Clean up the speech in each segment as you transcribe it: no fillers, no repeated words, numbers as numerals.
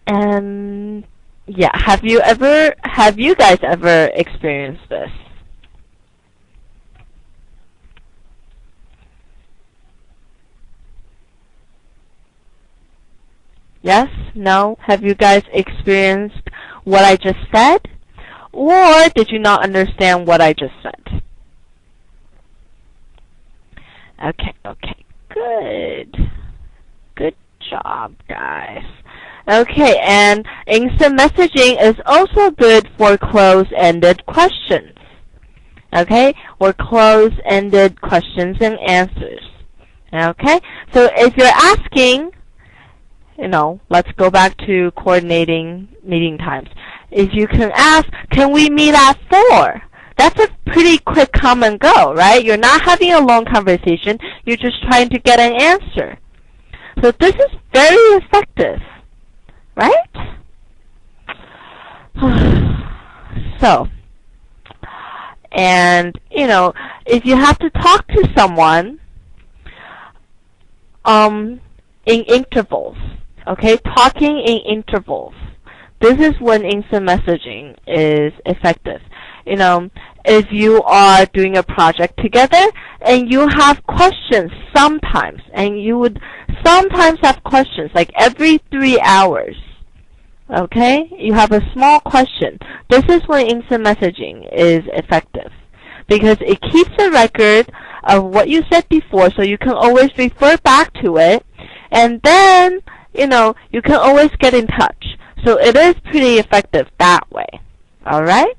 And yeah, have you guys ever experienced this? Yes? No? Have you guys experienced what I just said? Or did you not understand what I just said? Okay, good. Good job, guys. Okay, and instant messaging is also good for close-ended questions. Okay, or close-ended questions and answers. Okay, so if you're asking, let's go back to coordinating meeting times. If you can ask, can we meet at 4? That's a pretty quick come and go, right? You're not having a long conversation. You're just trying to get an answer. So this is very effective, right? So, and, if you have to talk to someone in intervals, okay, talking in intervals, this is when instant messaging is effective. If you are doing a project together and you have questions sometimes, and you would sometimes have questions like every 3 hours, okay? You have a small question. This is when instant messaging is effective because it keeps a record of what you said before, so you can always refer back to it, and then, you can always get in touch. So it is pretty effective that way, all right?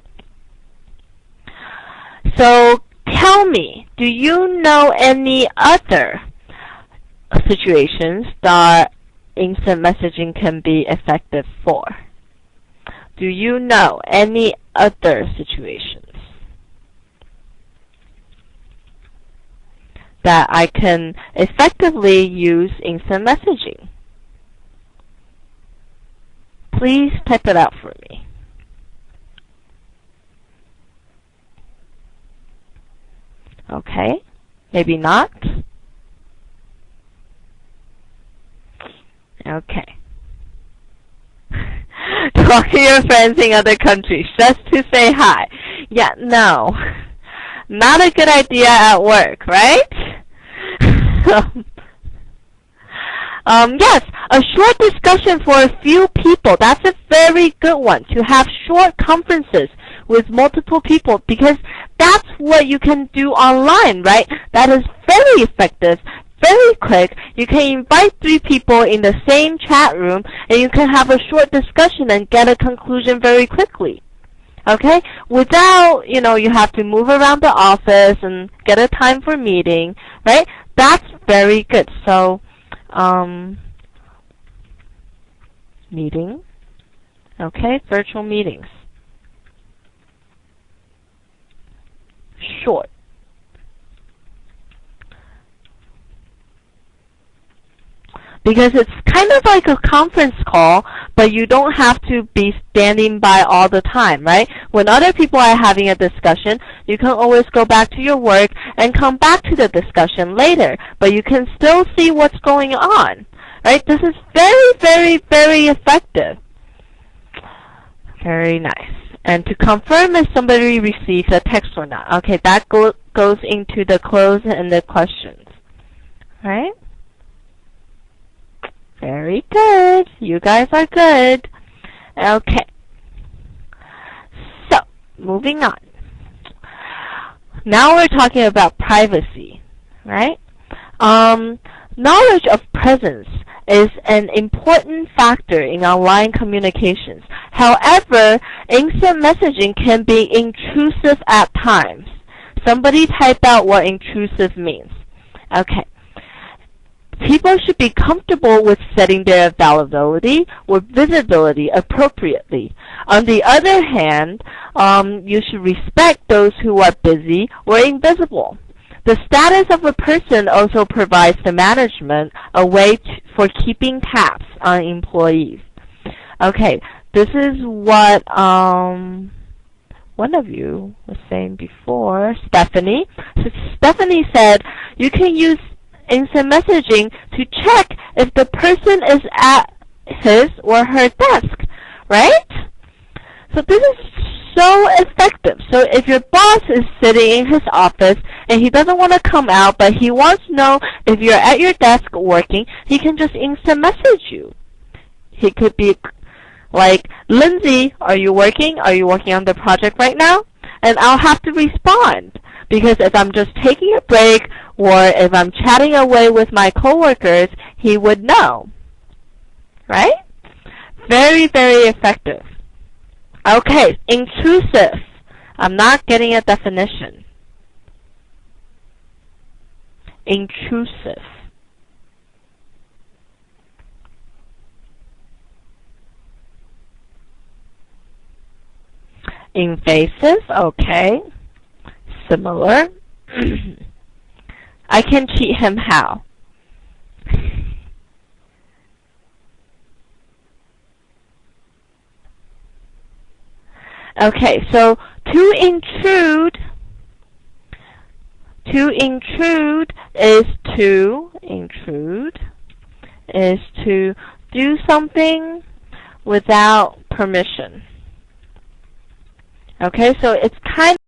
So tell me, do you know any other situations that instant messaging can be effective for? Do you know any other situations that I can effectively use instant messaging? Please type it out for me. Okay, maybe not. Okay. Talk to your friends in other countries just to say hi. Yeah, no. Not a good idea at work, right? Yes, a short discussion for a few people. That's a very good one, to have short conferences with multiple people, because that's what you can do online, right? That is very effective, very quick. You can invite 3 people in the same chat room, and you can have a short discussion and get a conclusion very quickly. Okay? Without, you have to move around the office and get a time for meeting, right? That's very good. So, meeting. Okay, virtual meetings. Short. Because it's kind of like a conference call, but you don't have to be standing by all the time, right? When other people are having a discussion, you can always go back to your work and come back to the discussion later, but you can still see what's going on, right? This is very, very, very effective. Very nice. And to confirm if somebody receives a text or not. Okay, that goes into the close and the questions, right? Very good. You guys are good. Okay. So, moving on. Now we're talking about privacy, right? Knowledge of presence is an important factor in online communications. However, instant messaging can be intrusive at times. Somebody type out what intrusive means. Okay. People should be comfortable with setting their availability or visibility appropriately. On the other hand, you should respect those who are busy or invisible. The status of a person also provides the management a way for keeping tabs on employees. Okay, this is what one of you was saying before, Stephanie. So Stephanie said you can use instant messaging to check if the person his or her desk, right? So this is so effective. So if your boss is sitting in his office and he doesn't want to come out, but he wants to know if you're at your desk working, he can just instant message you. He could be like, Lindsay, are you working? Are you working on the project right now? And I'll have to respond, because if I'm just taking a break or if I'm chatting away with my coworkers, he would know, right? Very, very effective. Okay, intrusive. I'm not getting a definition. Intrusive. Invasive, okay. Similar. I can cheat him how? Okay, so to intrude is to do something without permission. Okay, so it's kind